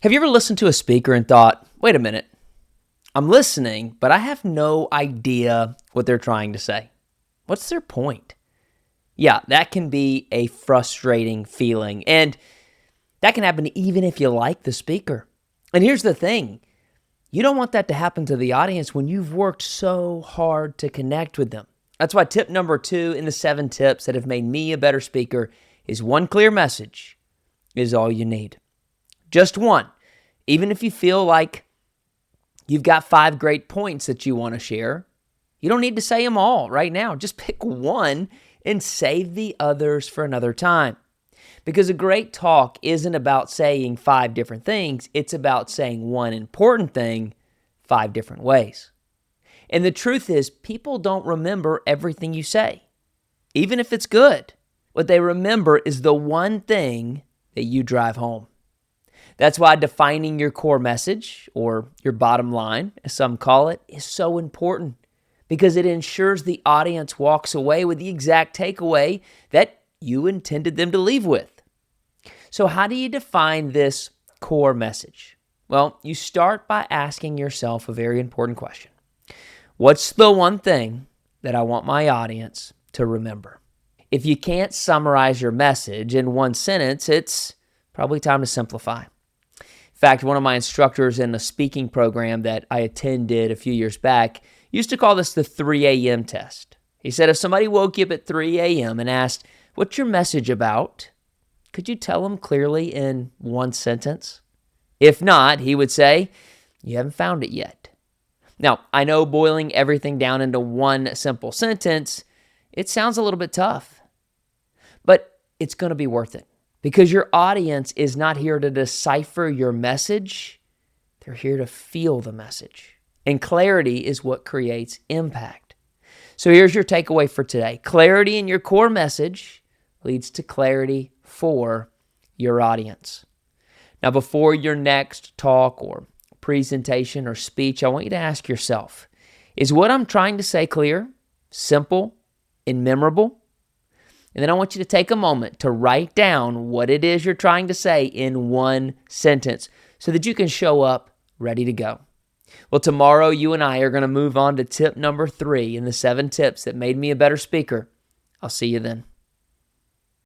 Have you ever listened to a speaker and thought, wait a minute, I'm listening, but I have no idea what they're trying to say? What's their point? Yeah, that can be a frustrating feeling, and that can happen even if you like the speaker. And here's the thing, you don't want that to happen to the audience when you've worked so hard to connect with them. That's why tip number 2 in the 7 tips that have made me a better speaker is one clear message is all you need. Just one. Even if you feel like you've got 5 great points that you want to share, you don't need to say them all right now. Just pick one and save the others for another time. Because a great talk isn't about saying 5 different things. It's about saying one important thing 5 different ways. And the truth is, people don't remember everything you say, even if it's good. What they remember is the one thing that you drive home. That's why defining your core message, or your bottom line, as some call it, is so important, because it ensures the audience walks away with the exact takeaway that you intended them to leave with. So how do you define this core message? Well, you start by asking yourself a very important question. What's the one thing that I want my audience to remember? If you can't summarize your message in one sentence, it's probably time to simplify. In fact, one of my instructors in a speaking program that I attended a few years back used to call this the 3 a.m. test. He said if somebody woke you up at 3 a.m. and asked, what's your message about? Could you tell them clearly in one sentence? If not, he would say, you haven't found it yet. Now, I know boiling everything down into one simple sentence, it sounds a little bit tough, but it's going to be worth it, because your audience is not here to decipher your message. They're here to feel the message. And clarity is what creates impact. So here's your takeaway for today. Clarity in your core message leads to clarity for your audience. Now, before your next talk or presentation or speech, I want you to ask yourself, is what I'm trying to say clear, simple, and memorable? And then I want you to take a moment to write down what it is you're trying to say in one sentence so that you can show up ready to go. Well, tomorrow you and I are going to move on to tip number 3 in the 7 tips that made me a better speaker. I'll see you then.